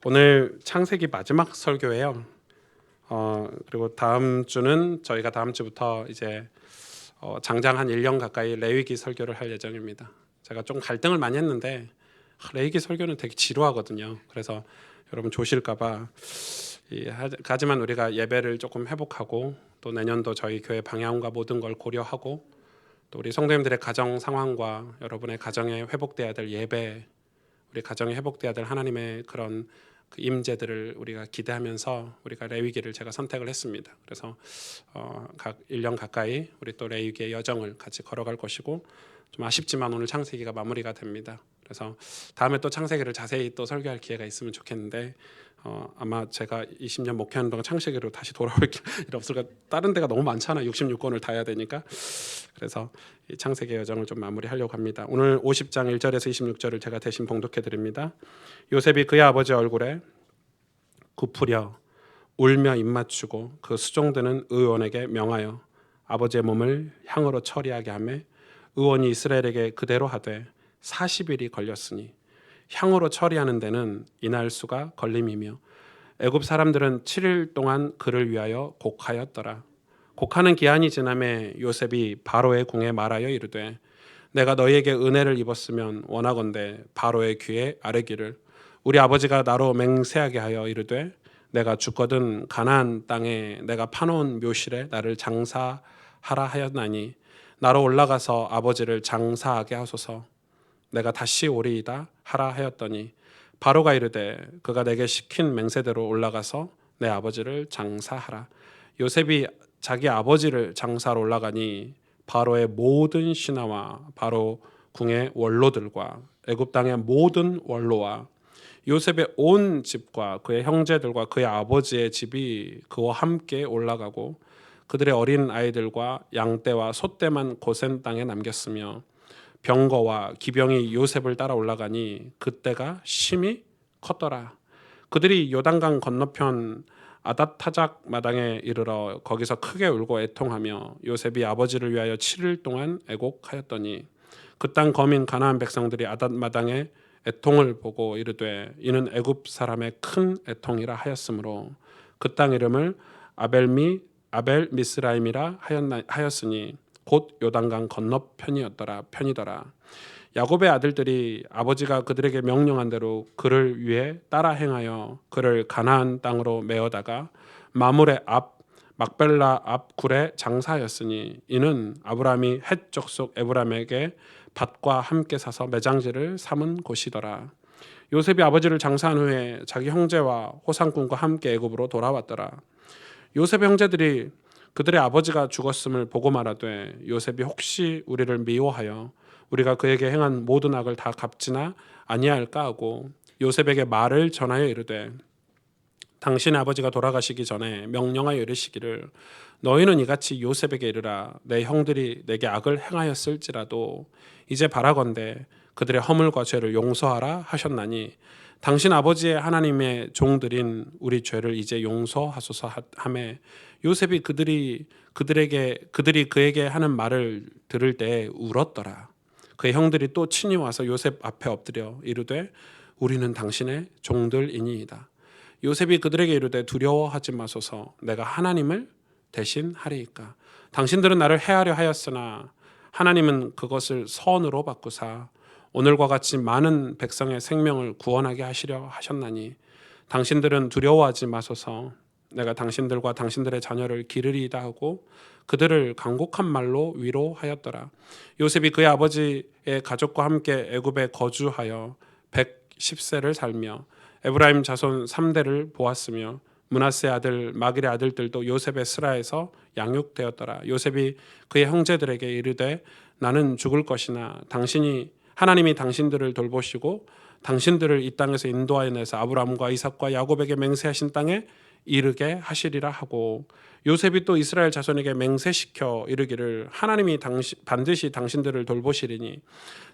오늘 창세기 마지막 설교예요. 그리고 다음 주는 저희가 다음 주부터 이제 장장 한 1년 가까이 레위기 설교를 할 예정입니다. 제가 좀 갈등을 많이 했는데 레위기 설교는 되게 지루하거든요. 그래서 여러분 조실까봐 하지만 우리가 예배를 조금 회복하고 또 내년도 저희 교회 방향과 모든 걸 고려하고 또 우리 성도님들의 가정 상황과 여러분의 가정에 회복돼야 될 예배, 우리 가정에 회복돼야 될 하나님의 그런 그 임재들을 우리가 기대하면서 우리가 레위기를 제가 선택을 했습니다. 그래서 각 1년 가까이 우리 또 레위기의 여정을 같이 걸어갈 것이고, 좀 아쉽지만 오늘 창세기가 마무리가 됩니다. 그래서 다음에 또 창세기를 자세히 또 설교할 기회가 있으면 좋겠는데 아마 제가 20년 목회하는 동안 창세기로 다시 돌아올 일 없을까. 다른 데가 너무 많잖아. 66권을 다 해야 되니까. 그래서 이 창세기 여정을 좀 마무리하려고 합니다. 오늘 50장 1절에서 26절을 제가 대신 봉독해 드립니다. 요셉이 그의 아버지 얼굴에 굽으려 울며 입맞추고 그 수종드는 의원에게 명하여 아버지의 몸을 향으로 처리하게 하매, 의원이 이스라엘에게 그대로 하되 40일이 걸렸으니 향으로 처리하는 데는 이날수가 걸림이며, 애굽 사람들은 7일 동안 그를 위하여 곡하였더라. 곡하는 기한이 지남에 요셉이 바로의 궁에 말하여 이르되, 내가 너희에게 은혜를 입었으면 원하건대 바로의 귀에 아뢰기를, 우리 아버지가 나로 맹세하게 하여 이르되, 내가 죽거든 가나안 땅에 내가 파놓은 묘실에 나를 장사하라 하였나니 나로 올라가서 아버지를 장사하게 하소서. 내가 다시 오리이다 하라 하였더니 바로가 이르되, 그가 내게 시킨 맹세대로 올라가서 내 아버지를 장사하라. 요셉이 자기 아버지를 장사로 올라가니 바로의 모든 신하와 바로 궁의 원로들과 애굽 땅의 모든 원로와 요셉의 온 집과 그의 형제들과 그의 아버지의 집이 그와 함께 올라가고, 그들의 어린 아이들과 양떼와 소떼만 고센 땅에 남겼으며, 병거와 기병이 요셉을 따라 올라가니 그때가 심히 컸더라. 그들이 요단강 건너편 아닷타작 마당에 이르러 거기서 크게 울고 애통하며 요셉이 아버지를 위하여 7일 동안 애곡하였더니, 그 땅 거민 가나안 백성들이 아닷 마당에 애통을 보고 이르되, 이는 애굽 사람의 큰 애통이라 하였으므로 그 땅 이름을 아벨 미스라임이라 하였으니 곧 요단강 건너편이더라. 야곱의 아들들이 아버지가 그들에게 명령한 대로 그를 위해 따라 행하여 그를 가나안 땅으로 메어다가 마물의 앞 막벨라 앞 굴에 장사하였으니, 이는 아브라함이 헷 족속 에브람에게 밭과 함께 사서 매장지를 삼은 곳이더라. 요셉이 아버지를 장사한 후에 자기 형제와 호상꾼과 함께 애굽으로 돌아왔더라. 요셉의 형제들이 그들의 아버지가 죽었음을 보고 말하되, 요셉이 혹시 우리를 미워하여 우리가 그에게 행한 모든 악을 다 갚지나 아니할까 하고 요셉에게 말을 전하여 이르되, 당신의 아버지가 돌아가시기 전에 명령하여 이르시기를, 너희는 이같이 요셉에게 이르라. 내 형들이 내게 악을 행하였을지라도 이제 바라건대 그들의 허물과 죄를 용서하라 하셨나니, 당신 아버지의 하나님의 종들인 우리 죄를 이제 용서하소서 하매, 요셉이 그들이 그에게 하는 말을 들을 때 울었더라. 그의 형들이 또 친히 와서 요셉 앞에 엎드려 이르되, 우리는 당신의 종들이니이다. 요셉이 그들에게 이르되, 두려워하지 마소서. 내가 하나님을 대신하리이까. 당신들은 나를 해하려 하였으나 하나님은 그것을 선으로 바꾸사 오늘과 같이 많은 백성의 생명을 구원하게 하시려 하셨나니, 당신들은 두려워하지 마소서. 내가 당신들과 당신들의 자녀를 기르리이다 하고 그들을 간곡한 말로 위로하였더라. 요셉이 그의 아버지의 가족과 함께 애굽에 거주하여 110세를 살며 에브라임 자손 3대를 보았으며, 므낫세 아들 마길의 아들들도 요셉의 스라에서 양육되었더라. 요셉이 그의 형제들에게 이르되, 나는 죽을 것이나 하나님이 당신들을 돌보시고 당신들을 이 땅에서 인도하여내서 아브라함과 이삭과 야곱에게 맹세하신 땅에 이르게 하시리라 하고, 요셉이 또 이스라엘 자손에게 맹세시켜 이르기를, 하나님이 반드시 당신들을 돌보시리니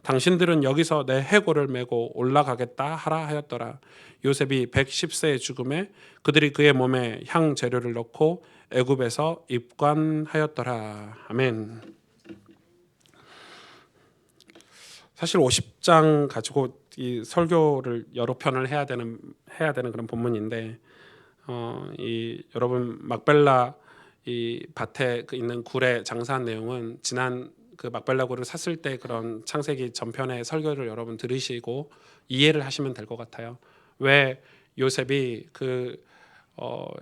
당신들은 여기서 내 해골을 메고 올라가겠다 하라 하였더라. 요셉이 110세의 죽음에 그들이 그의 몸에 향 재료를 넣고 애굽에서 입관하였더라. 아멘. 사실 50장 가지고 이 설교를 여러 편을 해야 되는 그런 본문인데 이 여러분 막벨라 이 밭에 있는 굴에 장사한 내용은 지난 그 막벨라 굴을 샀을 때 그런 창세기 전편의 설교를 여러분 들으시고 이해를 하시면 될 것 같아요. 왜 요셉이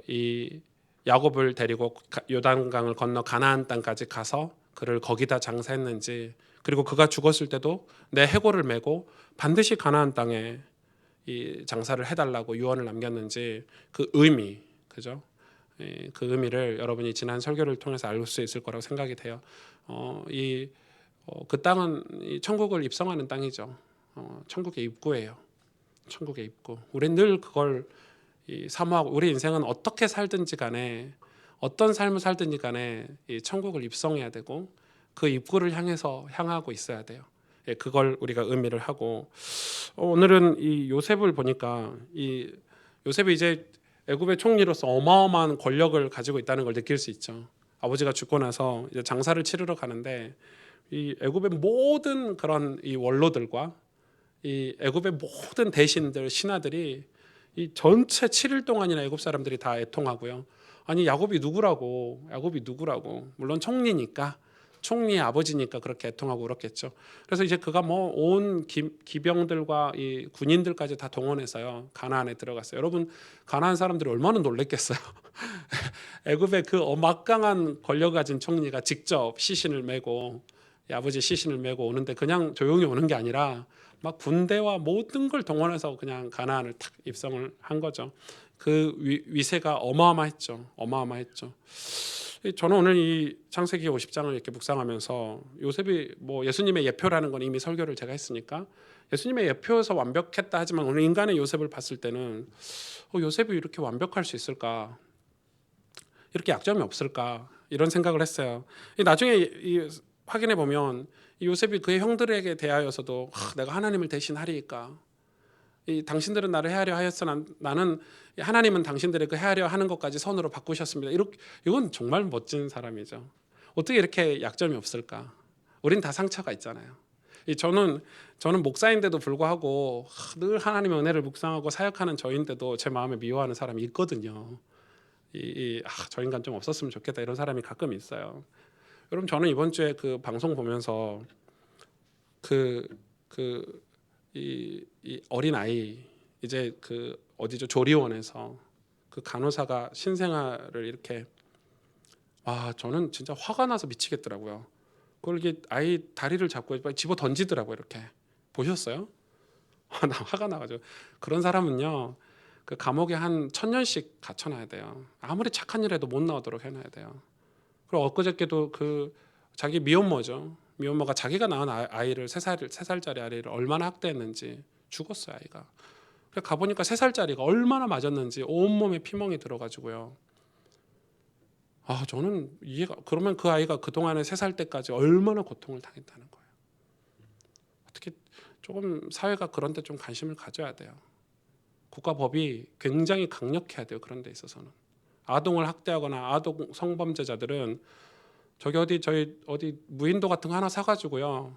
이 야곱을 데리고 요단강을 건너 가나안 땅까지 가서 그를 거기다 장사했는지, 그리고 그가 죽었을 때도 내 해골을 메고 반드시 가나안 땅에 이 장사를 해달라고 유언을 남겼는지, 그 의미, 그죠? 그 의미를 여러분이 지난 설교를 통해서 알 수 있을 거라고 생각이 돼요. 그 땅은 이 천국을 입성하는 땅이죠. 천국의 입구예요. 천국의 입구. 우리는 늘 그걸 사모하고, 우리 인생은 어떻게 살든지 간에, 어떤 삶을 살든지 간에 이 천국을 입성해야 되고 그 입구를 향하고 있어야 돼요. 그걸 우리가 의미를 하고, 오늘은 이 요셉을 보니까 이 요셉이 이제 애굽의 총리로서 어마어마한 권력을 가지고 있다는 걸 느낄 수 있죠. 아버지가 죽고 나서 이제 장사를 치르러 가는데 이 애굽의 모든 그런 이 원로들과 이 애굽의 모든 대신들, 신하들이 이 전체 7일 동안이나 애굽 사람들이 다 애통하고요. 아니 야곱이 누구라고? 물론 총리니까, 총리의 아버지니까 그렇게 애통하고 그렇겠죠. 그래서 이제 그가 뭐 온 기병들과 이 군인들까지 다 동원해서요 가나안에 들어갔어요. 여러분, 가나안 사람들이 얼마나 놀랬겠어요. 애굽의 그 막강한 권력 가진 총리가 직접 시신을 메고, 아버지 시신을 메고 오는데 그냥 조용히 오는 게 아니라 막 군대와 모든 걸 동원해서 그냥 가나안을 탁 입성을 한 거죠. 그 위세가 어마어마했죠. 저는 오늘 이 창세기 50장을 이렇게 묵상하면서 요셉이 뭐 예수님의 예표라는 건 이미 설교를 제가 했으니까 예수님의 예표에서 완벽했다 하지만 오늘 인간의 요셉을 봤을 때는 요셉이 이렇게 완벽할 수 있을까? 이렇게 약점이 없을까? 이런 생각을 했어요. 나중에 확인해 보면 요셉이 그의 형들에게 대하여서도 내가 하나님을 대신하리이까, 당신들은 나를 해하려 하였으나 나는 하나님은 당신들의 그 해하려 하는 것까지 선으로 바꾸셨습니다. 이건 정말 멋진 사람이죠. 어떻게 이렇게 약점이 없을까? 우린 다 상처가 있잖아요. 저는 목사인데도 불구하고 늘 하나님의 은혜를 묵상하고 사역하는 저인데도 제 마음에 미워하는 사람이 있거든요. 저 인간 좀 없었으면 좋겠다 이런 사람이 가끔 있어요. 여러분, 저는 이번 주에 그 방송 보면서 이 어린 아이, 이제 그 어디죠, 조리원에서 그 간호사가 신생아를 이렇게, 저는 진짜 화가 나서 미치겠더라고요. 그걸 이렇게 아이 다리를 잡고 집어 던지더라고요. 이렇게 보셨어요? 나 화가 나가지고. 그런 사람은요 그 감옥에 한 1000년씩 갇혀놔야 돼요. 아무리 착한 일 해도 못 나오도록 해놔야 돼요. 그리고 엊그저께도 그 자기 미혼모가 자기가 낳은 아이를 3살짜리 아이를 얼마나 학대했는지, 죽었어요 아이가. 그래 가보니까 3살짜리가 얼마나 맞았는지 온몸에 피멍이 들어가지고요. 저는 그러면 그 아이가 그동안에 3살 때까지 얼마나 고통을 당했다는 거예요. 어떻게 조금 사회가 그런 데 좀 관심을 가져야 돼요. 국가법이 굉장히 강력해야 돼요. 그런 데 있어서는. 아동을 학대하거나 아동 성범죄자들은 저희 어디 무인도 같은 거 하나 사가지고요,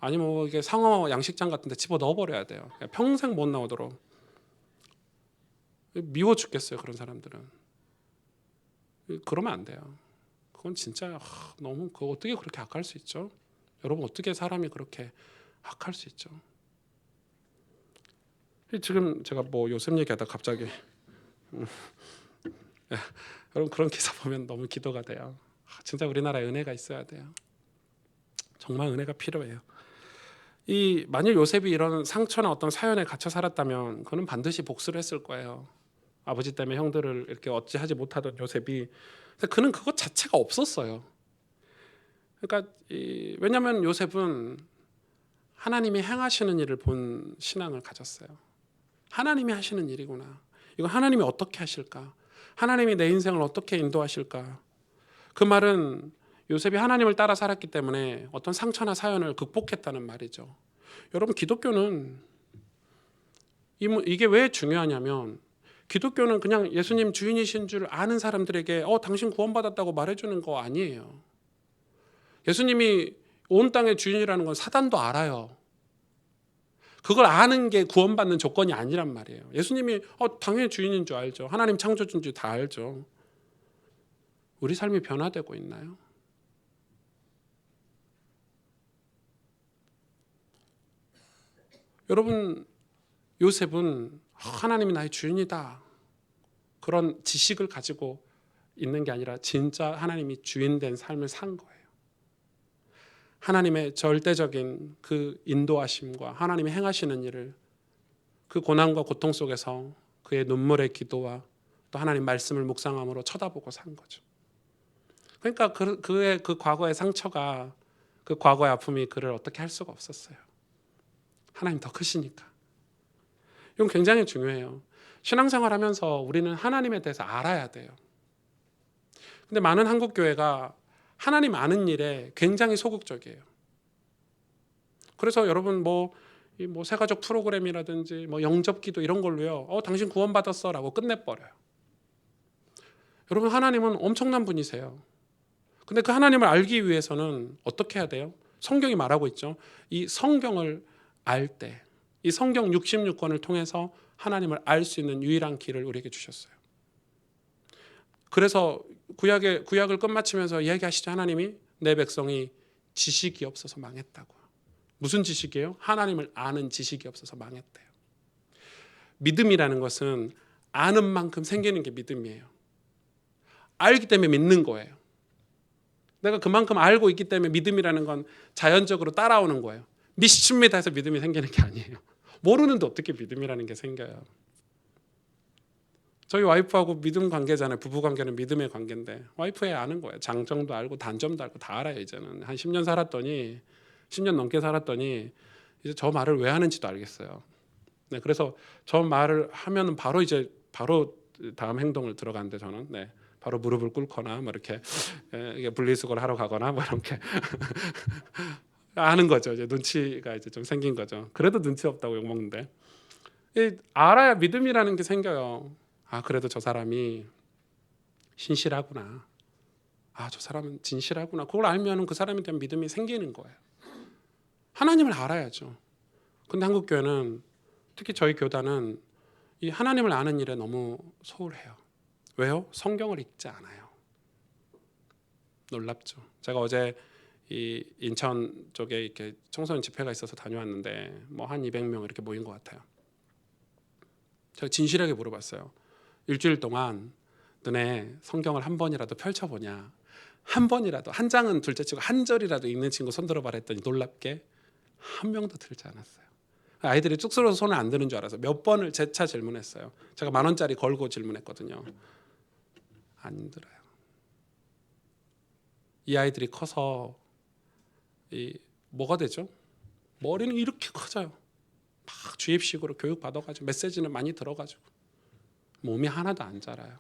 아니면 뭐 이게 상어 양식장 같은 데 집어 넣어버려야 돼요. 평생 못 나오도록. 미워 죽겠어요 그런 사람들은. 그러면 안 돼요. 그건 진짜 너무, 어떻게 그렇게 악할 수 있죠? 여러분, 어떻게 사람이 그렇게 악할 수 있죠? 지금 제가 뭐 요셉 얘기하다 갑자기 여러분, 그런 기사 보면 너무 기도가 돼요. 진짜 우리나라에 은혜가 있어야 돼요. 정말 은혜가 필요해요. 만일 요셉이 이런 상처나 어떤 사연에 갇혀 살았다면 그는 반드시 복수를 했을 거예요. 아버지 때문에 형들을 이렇게 어찌하지 못하던 요셉이, 그는 그것 자체가 없었어요. 그러니까 왜냐하면 요셉은 하나님이 행하시는 일을 본 신앙을 가졌어요. 하나님이 하시는 일이구나. 이거 하나님이 어떻게 하실까? 하나님이 내 인생을 어떻게 인도하실까? 그 말은 요셉이 하나님을 따라 살았기 때문에 어떤 상처나 사연을 극복했다는 말이죠. 여러분, 기독교는 이게 왜 중요하냐면, 기독교는 그냥 예수님 주인이신 줄 아는 사람들에게 당신 구원받았다고 말해주는 거 아니에요. 예수님이 온 땅의 주인이라는 건 사단도 알아요. 그걸 아는 게 구원받는 조건이 아니란 말이에요. 예수님이 당연히 주인인 줄 알죠. 하나님 창조주인 줄 다 알죠. 우리 삶이 변화되고 있나요? 여러분, 요셉은 하나님이 나의 주인이다, 그런 지식을 가지고 있는 게 아니라 진짜 하나님이 주인 된 삶을 산 거예요. 하나님의 절대적인 그 인도하심과 하나님이 행하시는 일을, 그 고난과 고통 속에서 그의 눈물의 기도와 또 하나님 말씀을 묵상함으로 쳐다보고 산 거죠. 그러니까 그의 그 과거의 상처가, 그 과거의 아픔이 그를 어떻게 할 수가 없었어요. 하나님 더 크시니까. 이건 굉장히 중요해요. 신앙생활 하면서 우리는 하나님에 대해서 알아야 돼요. 근데 많은 한국 교회가 하나님 아는 일에 굉장히 소극적이에요. 그래서 여러분 뭐 새가족 프로그램이라든지 뭐 영접기도 이런 걸로요, 당신 구원받았어라고 끝내버려요. 여러분, 하나님은 엄청난 분이세요. 근데 그 하나님을 알기 위해서는 어떻게 해야 돼요? 성경이 말하고 있죠. 이 성경을 알 때, 이 성경 66권을 통해서 하나님을 알 수 있는 유일한 길을 우리에게 주셨어요. 그래서 구약을 끝마치면서 이야기하시죠. 하나님이 내 백성이 지식이 없어서 망했다고. 무슨 지식이에요? 하나님을 아는 지식이 없어서 망했대요. 믿음이라는 것은 아는 만큼 생기는 게 믿음이에요. 알기 때문에 믿는 거예요. 내가 그만큼 알고 있기 때문에 믿음이라는 건 자연적으로 따라오는 거예요. 믿습니다 해서 믿음이 생기는 게 아니에요. 모르는데 어떻게 믿음이라는 게 생겨요. 저희 와이프하고 믿음 관계잖아요. 부부 관계는 믿음의 관계인데 와이프에 아는 거예요. 장점도 알고 단점도 알고 다 알아요. 이제는 한 10년 살았더니, 10년 넘게 살았더니 이제 저 말을 왜 하는지도 알겠어요. 네, 그래서 저 말을 하면은 바로 다음 행동을 들어가는데 저는 바로 무릎을 꿇거나 뭐 이렇게 분리수거를 하러 가거나 뭐 이렇게 아는 거죠. 이제 눈치가 이제 좀 생긴 거죠. 그래도 눈치 없다고 욕 먹는데, 알아야 믿음이라는 게 생겨요. 그래도 저 사람이 신실하구나. 저 사람은 진실하구나. 그걸 알면 그 사람에 대한 믿음이 생기는 거예요. 하나님을 알아야죠. 근데 한국 교회는, 특히 저희 교단은 이 하나님을 아는 일에 너무 소홀해요. 왜요? 성경을 읽지 않아요. 놀랍죠. 제가 어제 이 인천 쪽에 이렇게 청소년 집회가 있어서 다녀왔는데 뭐 한 200명 이렇게 모인 것 같아요. 제가 진실하게 물어봤어요. 일주일 동안 너네 성경을 한 번이라도 펼쳐보냐? 한 번이라도, 한 장은 둘째치고 한 절이라도 읽는 친구 손 들어봐라 했더니 놀랍게 한 명도 들지 않았어요. 아이들이 쑥스러워서 손을 안 드는 줄 알아서 몇 번을 재차 질문했어요. 제가 10,000원짜리 걸고 질문했거든요. 안 들어요. 이 아이들이 커서 뭐가 되죠? 머리는 이렇게 커져요. 막 주입식으로 교육 받아가지고 메시지는 많이 들어가지고 몸이 하나도 안 자라요.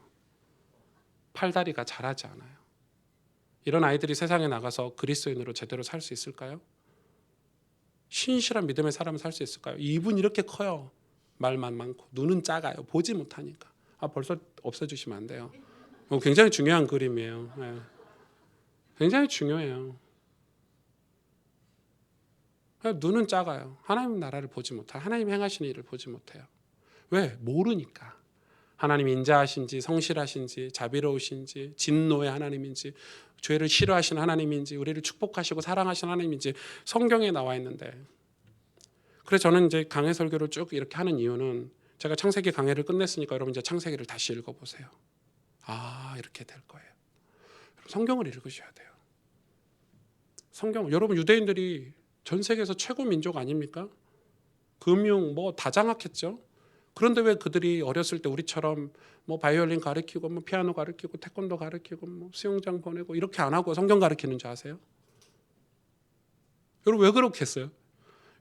팔다리가 자라지 않아요. 이런 아이들이 세상에 나가서 그리스도인으로 제대로 살 수 있을까요? 신실한 믿음의 사람을 살 수 있을까요? 입은 이렇게 커요. 말만 많고 눈은 작아요. 보지 못하니까. 벌써 없애주시면 안 돼요. 굉장히 중요한 그림이에요. 굉장히 중요해요. 눈은 작아요. 하나님 나라를 보지 못해요. 하나님 행하시는 일을 보지 못해요. 왜? 모르니까. 하나님이 인자하신지 성실하신지 자비로우신지 진노의 하나님인지 죄를 싫어하시는 하나님인지 우리를 축복하시고 사랑하시는 하나님인지 성경에 나와 있는데, 그래서 저는 이제 강해 설교를 쭉 이렇게 하는 이유는, 제가 창세기 강해를 끝냈으니까 여러분 이제 창세기를 다시 읽어보세요. 이렇게 될 거예요. 성경을 읽으셔야 돼요. 여러분 유대인들이 전 세계에서 최고 민족 아닙니까? 금융 다 장악했죠. 그런데 왜 그들이 어렸을 때 우리처럼 바이올린 가르치고 피아노 가르치고 태권도 가르치고 수영장 보내고 이렇게 안 하고 성경 가르치는 줄 아세요? 여러분 왜 그렇게 했어요?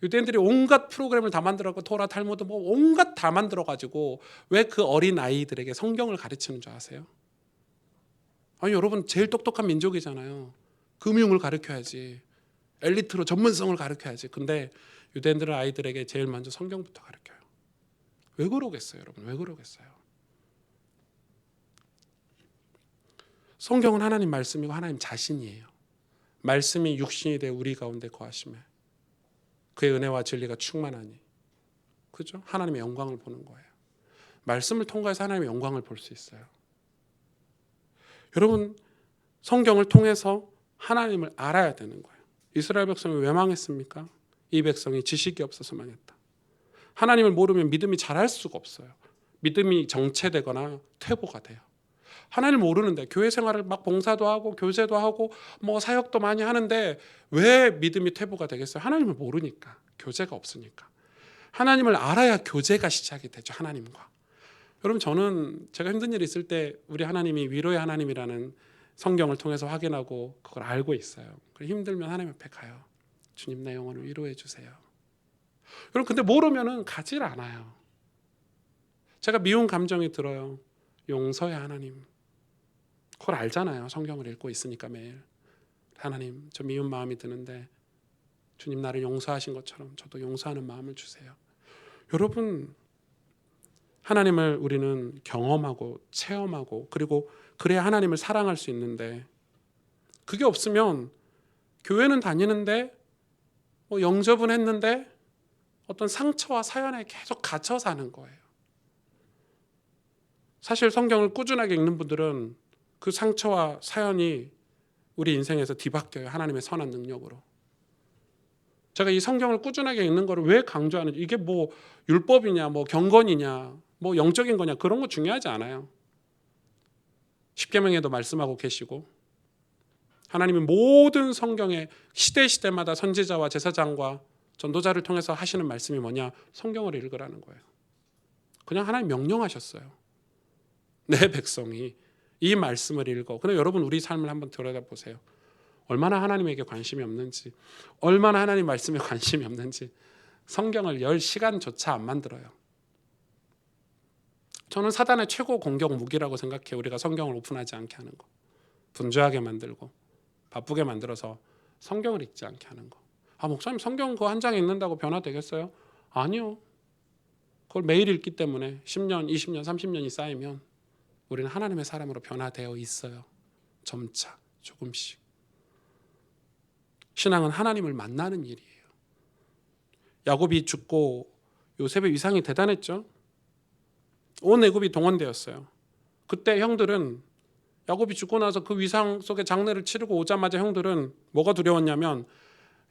유대인들이 온갖 프로그램을 다 만들어가고 토라 탈무드 온갖 다 만들어가지고 왜 그 어린 아이들에게 성경을 가르치는 줄 아세요? 여러분 제일 똑똑한 민족이잖아요. 금융을 가르쳐야지, 엘리트로 전문성을 가르쳐야지. 근데 유대인들은 아이들에게 제일 먼저 성경부터 가르쳐요. 왜 그러겠어요, 여러분? 왜 그러겠어요? 성경은 하나님 말씀이고 하나님 자신이에요. 말씀이 육신이 되어 우리 가운데 거하심에 그의 은혜와 진리가 충만하니 그죠? 하나님의 영광을 보는 거예요. 말씀을 통과해서 하나님의 영광을 볼 수 있어요. 여러분, 성경을 통해서 하나님을 알아야 되는 거예요. 이스라엘 백성이 왜 망했습니까? 이 백성이 지식이 없어서 망했다. 하나님을 모르면 믿음이 자랄 수가 없어요. 믿음이 정체되거나 퇴보가 돼요. 하나님을 모르는데 교회 생활을 막 봉사도 하고 교제도 하고 뭐 사역도 많이 하는데 왜 믿음이 퇴보가 되겠어요? 하나님을 모르니까, 교제가 없으니까. 하나님을 알아야 교제가 시작이 되죠. 하나님과. 여러분, 저는 제가 힘든 일 있을 때 우리 하나님이 위로의 하나님이라는 성경을 통해서 확인하고 그걸 알고 있어요. 힘들면 하나님 앞에 가요. 주님, 내 영혼을 위로해 주세요. 여러분, 근데 모르면은 가질 않아요. 제가 미운 감정이 들어요. 용서의 하나님. 그걸 알잖아요. 성경을 읽고 있으니까 매일. 하나님, 저 미운 마음이 드는데 주님 나를 용서하신 것처럼 저도 용서하는 마음을 주세요. 여러분, 하나님을 우리는 경험하고 체험하고 그리고 그래야 하나님을 사랑할 수 있는데, 그게 없으면 교회는 다니는데 영접은 했는데 어떤 상처와 사연에 계속 갇혀 사는 거예요. 사실 성경을 꾸준하게 읽는 분들은 그 상처와 사연이 우리 인생에서 뒤바뀌어요. 하나님의 선한 능력으로. 제가 이 성경을 꾸준하게 읽는 거를 왜 강조하는지, 이게 뭐 율법이냐 뭐 경건이냐 뭐 영적인 거냐 그런 거 중요하지 않아요. 십계명에도 말씀하고 계시고, 하나님이 모든 성경에 시대마다 선지자와 제사장과 전도자를 통해서 하시는 말씀이 뭐냐? 성경을 읽으라는 거예요. 그냥 하나님 명령하셨어요. 내 백성이 이 말씀을 읽어. 근데 여러분, 우리 삶을 한번 들여다보세요. 얼마나 하나님에게 관심이 없는지, 얼마나 하나님 말씀에 관심이 없는지 성경을 열 시간조차 안 만들어요. 저는 사단의 최고 공격 무기라고 생각해요. 우리가 성경을 오픈하지 않게 하는 거. 분주하게 만들고 바쁘게 만들어서 성경을 읽지 않게 하는 거. 목사님, 성경 그 한 장 읽는다고 변화되겠어요? 아니요. 그걸 매일 읽기 때문에 10년, 20년, 30년이 쌓이면 우리는 하나님의 사람으로 변화되어 있어요. 점차, 조금씩. 신앙은 하나님을 만나는 일이에요. 야곱이 죽고 요셉의 위상이 대단했죠. 온 애굽이 동원되었어요. 그때 형들은 야곱이 죽고 나서 그 위상 속에 장례를 치르고 오자마자 형들은 뭐가 두려웠냐면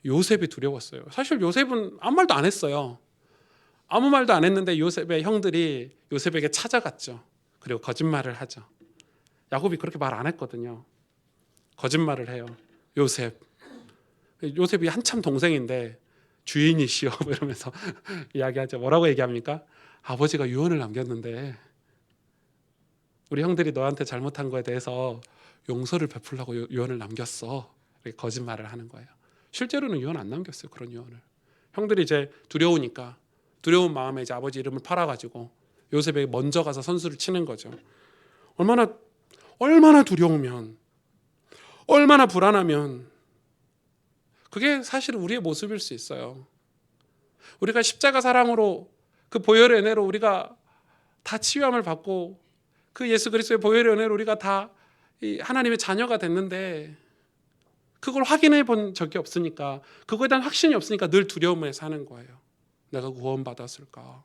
요셉이 두려웠어요. 사실 요셉은 아무 말도 안 했어요. 아무 말도 안 했는데 요셉의 형들이 요셉에게 찾아갔죠. 그리고 거짓말을 하죠. 야곱이 그렇게 말 안 했거든요. 거짓말을 해요. 요셉이 한참 동생인데 주인이시여 이러면서 이야기하죠. 뭐라고 얘기합니까? 아버지가 유언을 남겼는데 우리 형들이 너한테 잘못한 거에 대해서 용서를 베풀려고 유언을 남겼어. 이렇게 거짓말을 하는 거예요. 실제로는 유언 안 남겼어요. 그런 유언을. 형들이 이제 두려우니까, 두려운 마음에 이제 아버지 이름을 팔아가지고 요셉에게 먼저 가서 선수를 치는 거죠. 얼마나 두려우면, 얼마나 불안하면, 그게 사실 우리의 모습일 수 있어요. 우리가 십자가 사랑으로 그 보혈의 은혜로 우리가 다 치유함을 받고 그 예수 그리스도의 보혈의 은혜로 우리가 다 하나님의 자녀가 됐는데 그걸 확인해 본 적이 없으니까, 그거에 대한 확신이 없으니까 늘 두려움에 사는 거예요. 내가 구원받았을까?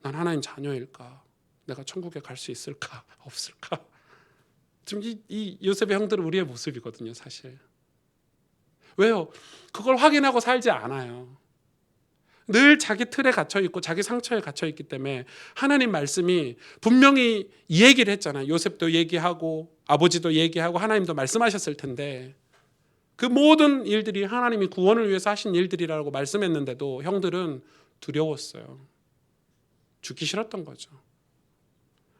난 하나님 자녀일까? 내가 천국에 갈 수 있을까? 없을까? 지금 이 요셉의 형들은 우리의 모습이거든요, 사실. 왜요? 그걸 확인하고 살지 않아요. 늘 자기 틀에 갇혀 있고 자기 상처에 갇혀 있기 때문에 하나님 말씀이 분명히 이 얘기를 했잖아요. 요셉도 얘기하고 아버지도 얘기하고 하나님도 말씀하셨을 텐데 그 모든 일들이 하나님이 구원을 위해서 하신 일들이라고 말씀했는데도 형들은 두려웠어요. 죽기 싫었던 거죠.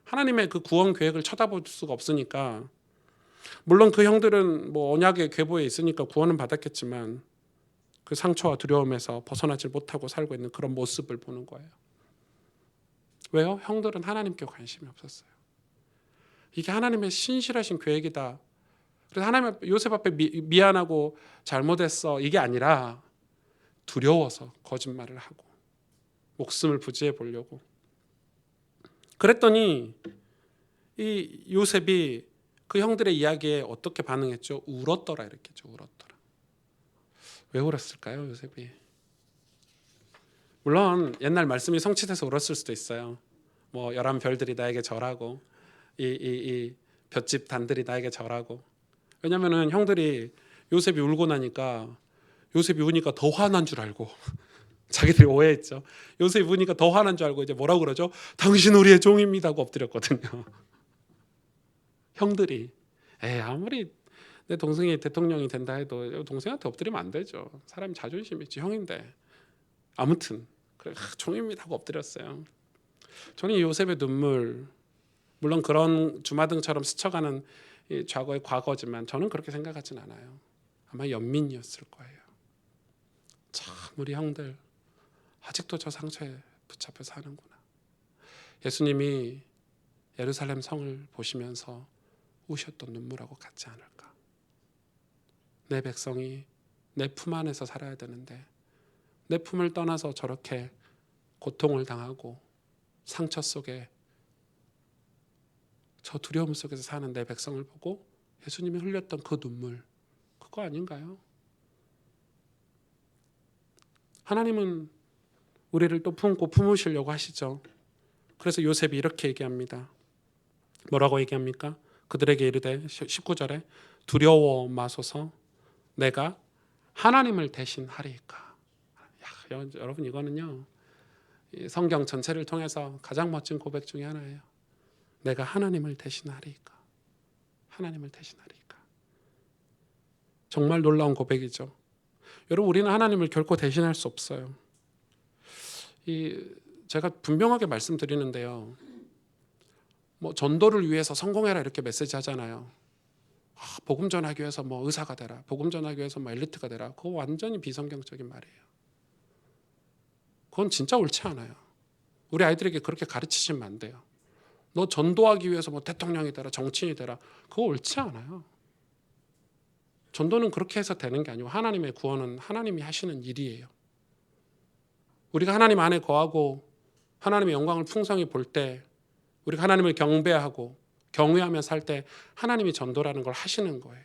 하나님의 그 구원 계획을 쳐다볼 수가 없으니까, 물론 그 형들은 뭐 언약의 궤보에 있으니까 구원은 받았겠지만 그 상처와 두려움에서 벗어나지 못하고 살고 있는 그런 모습을 보는 거예요. 왜요? 형들은 하나님께 관심이 없었어요. 이게 하나님의 신실하신 계획이다. 그래서 하나님 요셉 앞에 미안하고 잘못했어 이게 아니라 두려워서 거짓말을 하고 목숨을 부지해 보려고. 그랬더니 이 요셉이 그 형들의 이야기에 어떻게 반응했죠? 울었더라 이렇게 했죠. 울었더라. 왜 울었을까요, 요셉이? 물론 옛날 말씀이 성취돼서 울었을 수도 있어요. 뭐 11별들이 나에게 절하고 이 볏짚 단들이 나에게 절하고. 왜냐면은 형들이 요셉이 울고 나니까 요셉이 우니까 더 화난 줄 알고 자기들이 오해했죠. 요셉이 우니까 더 화난 줄 알고 이제 뭐라고 그러죠? 당신 우리의 종입니다 하고 엎드렸거든요. 형들이 아무리 내 동생이 대통령이 된다 해도 동생한테 엎드리면 안 되죠. 사람이 자존심이 있지. 형인데. 아무튼 그래 종입니다 하고 엎드렸어요. 저는 이 요셉의 눈물, 물론 그런 주마등처럼 스쳐가는 이 과거의 과거지만 저는 그렇게 생각하진 않아요. 아마 연민이었을 거예요. 참 우리 형들 아직도 저 상처에 붙잡혀 사는구나. 예수님이 예루살렘 성을 보시면서 우셨던 눈물하고 같지 않을까. 내 백성이 내 품 안에서 살아야 되는데 내 품을 떠나서 저렇게 고통을 당하고 상처 속에 저 두려움 속에서 사는 내 백성을 보고 예수님이 흘렸던 그 눈물, 그거 아닌가요? 하나님은 우리를 또 품고 품으시려고 하시죠. 그래서 요셉이 이렇게 얘기합니다. 뭐라고 얘기합니까? 그들에게 이르되 19절에 두려워 마소서 내가 하나님을 대신하리이까. 여러분 이거는요 성경 전체를 통해서 가장 멋진 고백 중에 하나예요. 내가 하나님을 대신하리이까. 하나님을 대신하리이까. 정말 놀라운 고백이죠. 여러분 우리는 하나님을 결코 대신할 수 없어요. 제가 분명하게 말씀드리는데요. 뭐 전도를 위해서 성공해라 이렇게 메시지 하잖아요. 복음 전하기 위해서 뭐 의사가 되라, 복음 전하기 위해서 뭐 엘리트가 되라. 그거 완전히 비성경적인 말이에요. 그건 진짜 옳지 않아요. 우리 아이들에게 그렇게 가르치시면 안 돼요. 너 전도하기 위해서 뭐 대통령이 되라, 정치인이 되라. 그거 옳지 않아요. 전도는 그렇게 해서 되는 게 아니고 하나님의 구원은 하나님이 하시는 일이에요. 우리가 하나님 안에 거하고 하나님의 영광을 풍성히 볼 때, 우리가 하나님을 경배하고 경외하며 살 때 하나님이 전도라는 걸 하시는 거예요.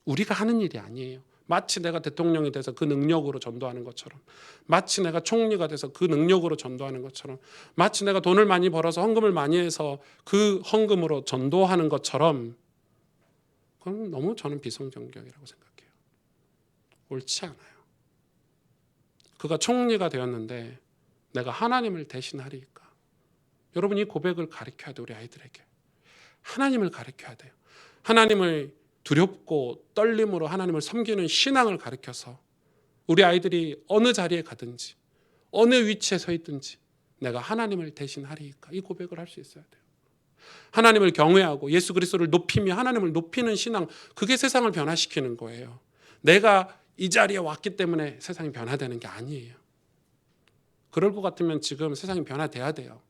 우리가 하는 일이 아니에요. 마치 내가 대통령이 돼서 그 능력으로 전도하는 것처럼, 마치 내가 총리가 돼서 그 능력으로 전도하는 것처럼, 마치 내가 돈을 많이 벌어서 헌금을 많이 해서 그 헌금으로 전도하는 것처럼, 그건 너무 저는 비성경적이라고 생각해요. 옳지 않아요. 그가 총리가 되었는데 내가 하나님을 대신하리까. 여러분 이 고백을 가르쳐야 돼요. 우리 아이들에게 하나님을 가르쳐야 돼요. 하나님을 두렵고 떨림으로 하나님을 섬기는 신앙을 가르쳐서 우리 아이들이 어느 자리에 가든지 어느 위치에 서 있든지 내가 하나님을 대신하리까. 이 고백을 할 수 있어야 돼요. 하나님을 경외하고 예수 그리스도를 높이며 하나님을 높이는 신앙, 그게 세상을 변화시키는 거예요. 내가 이 자리에 왔기 때문에 세상이 변화되는 게 아니에요. 그럴 것 같으면 지금 세상이 변화돼야 돼요.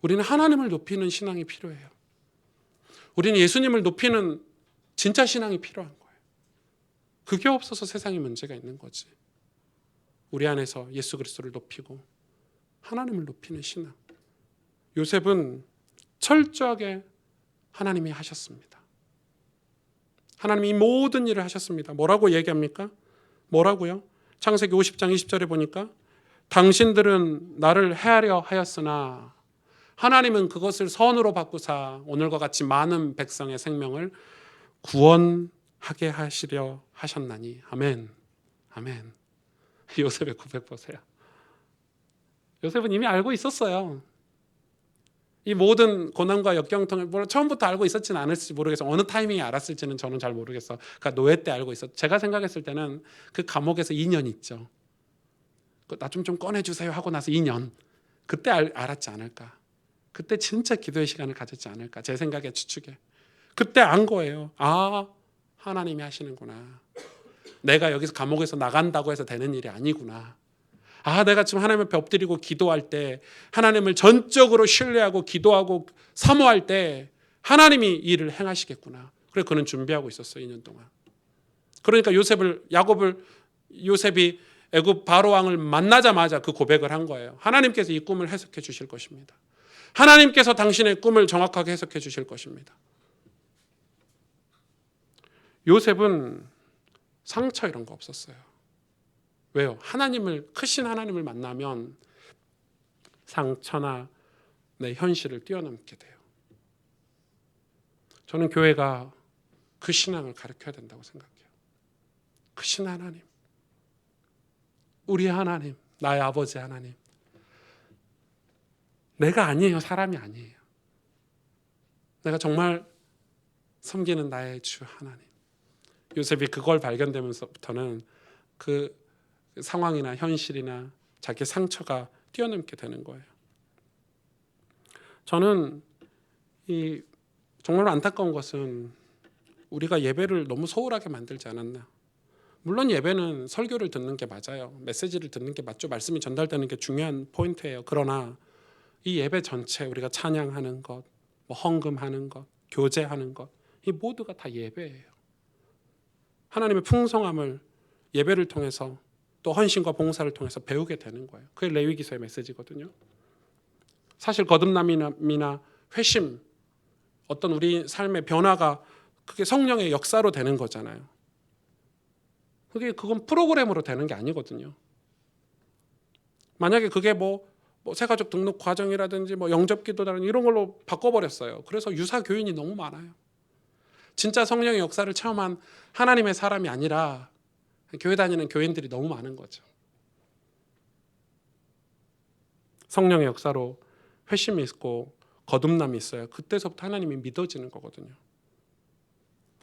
우리는 하나님을 높이는 신앙이 필요해요. 우리는 예수님을 높이는 진짜 신앙이 필요한 거예요. 그게 없어서 세상에 문제가 있는 거지. 우리 안에서 예수 그리스도를 높이고 하나님을 높이는 신앙. 요셉은 철저하게 하나님이 하셨습니다. 하나님이 모든 일을 하셨습니다. 뭐라고 얘기합니까? 뭐라고요? 창세기 50장 20절에 보니까 당신들은 나를 해하려 하였으나 하나님은 그것을 선으로 바꾸사 오늘과 같이 많은 백성의 생명을 구원하게 하시려 하셨나니. 아멘. 아멘. 요셉의 고백 보세요. 요셉은 이미 알고 있었어요. 이 모든 고난과 역경통을 처음부터 알고 있었지는 않을지 모르겠어요. 어느 타이밍에 알았을지는 저는 잘 모르겠어요. 그러니까 노예 때 알고 있었어요. 제가 생각했을 때는 그 감옥에서 2년 있죠. 나 좀 꺼내주세요 하고 나서 2년. 그때 알았지 않을까. 그때 진짜 기도의 시간을 가졌지 않을까. 제 생각에 추측에. 그때 안 거예요. 아, 하나님이 하시는구나. 내가 여기서 감옥에서 나간다고 해서 되는 일이 아니구나. 아, 내가 지금 하나님 앞에 엎드리고 기도할 때, 하나님을 전적으로 신뢰하고 기도하고 사모할 때 하나님이 일을 행하시겠구나. 그래 그는 준비하고 있었어요. 2년 동안. 그러니까 요셉이 애굽 바로 왕을 만나자마자 그 고백을 한 거예요. 하나님께서 이 꿈을 해석해 주실 것입니다. 하나님께서 당신의 꿈을 정확하게 해석해 주실 것입니다. 요셉은 상처 이런 거 없었어요. 왜요? 크신 하나님을 만나면 상처나 내 현실을 뛰어넘게 돼요. 저는 교회가 그 신앙을 가르쳐야 된다고 생각해요. 크신 하나님, 우리 하나님, 나의 아버지 하나님. 내가 아니에요. 사람이 아니에요. 내가 정말 섬기는 나의 주 하나님. 요셉이 그걸 발견되면서부터는 그 상황이나 현실이나 자기 상처가 뛰어넘게 되는 거예요. 저는 정말 안타까운 것은 우리가 예배를 너무 소홀하게 만들지 않았나. 물론 예배는 설교를 듣는 게 맞아요. 메시지를 듣는 게 맞죠. 말씀이 전달되는 게 중요한 포인트예요. 그러나 이 예배 전체 우리가 찬양하는 것, 헌금하는 것, 교제하는 것, 이 모두가 다 예배예요. 하나님의 풍성함을 예배를 통해서 또 헌신과 봉사를 통해서 배우게 되는 거예요. 그게 레위기서의 메시지거든요. 사실 거듭남이나 회심, 어떤 우리 삶의 변화가 그게 성령의 역사로 되는 거잖아요. 그건 프로그램으로 되는 게 아니거든요. 만약에 그게 새가족 등록 과정이라든지 영접기도라든지 이런 걸로 바꿔버렸어요. 그래서 유사 교인이 너무 많아요. 진짜 성령의 역사를 체험한 하나님의 사람이 아니라 교회 다니는 교인들이 너무 많은 거죠. 성령의 역사로 회심이 있고 거듭남이 있어요. 그때서부터 하나님이 믿어지는 거거든요.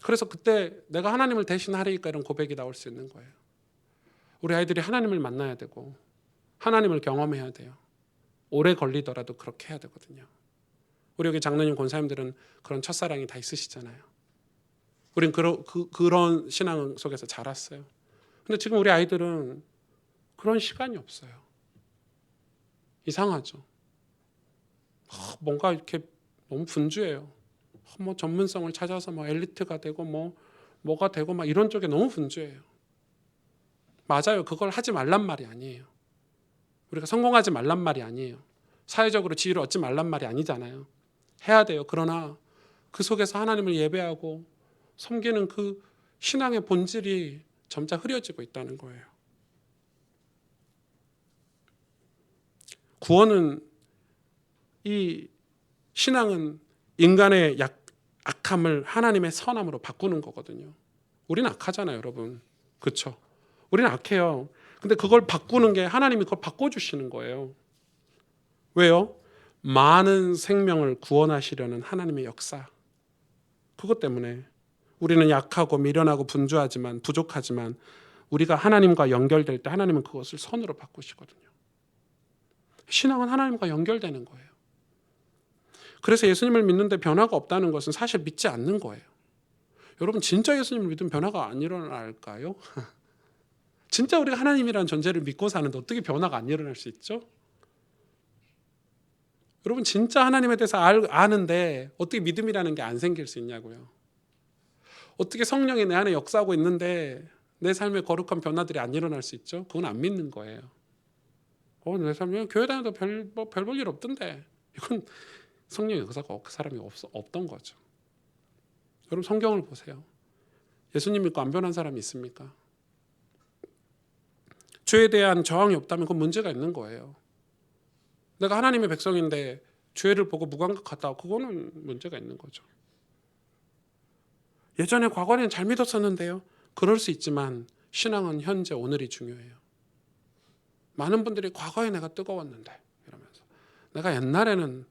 그래서 그때 내가 하나님을 대신하리니까 이런 고백이 나올 수 있는 거예요. 우리 아이들이 하나님을 만나야 되고 하나님을 경험해야 돼요. 오래 걸리더라도 그렇게 해야 되거든요. 우리 여기 장로님 권사님들은 그런 첫사랑이 다 있으시잖아요. 우린 그런 신앙 속에서 자랐어요. 근데 지금 우리 아이들은 그런 시간이 없어요. 이상하죠. 뭔가 이렇게 너무 분주해요. 전문성을 찾아서 엘리트가 되고 뭐가 되고 이런 쪽에 너무 분주해요. 맞아요. 그걸 하지 말란 말이 아니에요. 우리가 성공하지 말란 말이 아니에요. 사회적으로 지위를 얻지 말란 말이 아니잖아요. 해야 돼요. 그러나 그 속에서 하나님을 예배하고 섬기는 그 신앙의 본질이 점차 흐려지고 있다는 거예요. 구원은, 이 신앙은 인간의 악함을 하나님의 선함으로 바꾸는 거거든요. 우리는 악하잖아요, 여러분. 그렇죠? 우리는 악해요. 근데 그걸 바꾸는 게 하나님이 그걸 바꿔주시는 거예요. 왜요? 많은 생명을 구원하시려는 하나님의 역사. 그것 때문에 우리는 약하고 미련하고 분주하지만 부족하지만 우리가 하나님과 연결될 때 하나님은 그것을 선으로 바꾸시거든요. 신앙은 하나님과 연결되는 거예요. 그래서 예수님을 믿는데 변화가 없다는 것은 사실 믿지 않는 거예요. 여러분 진짜 예수님을 믿으면 변화가 안 일어날까요? 진짜 우리가 하나님이라는 존재를 믿고 사는데 어떻게 변화가 안 일어날 수 있죠? 여러분 진짜 하나님에 대해서 아는데 어떻게 믿음이라는 게 안 생길 수 있냐고요. 어떻게 성령이 내 안에 역사하고 있는데 내 삶의 거룩한 변화들이 안 일어날 수 있죠? 그건 안 믿는 거예요. 내 삶에 교회 다녀도 별 볼 일 없던데. 이건 성령의 역사가 그 사람이 없던 거죠. 여러분 성경을 보세요. 예수님 믿고 안 변한 사람이 있습니까? 죄에 대한 저항이 없다면 그건 문제가 있는 거예요. 내가 하나님의 백성인데 죄를 보고 무감각하다, 그거는 문제가 있는 거죠. 예전에 과거에는 잘 믿었었는데요. 그럴 수 있지만 신앙은 현재 오늘이 중요해요. 많은 분들이 과거에 내가 뜨거웠는데 이러면서 내가 옛날에는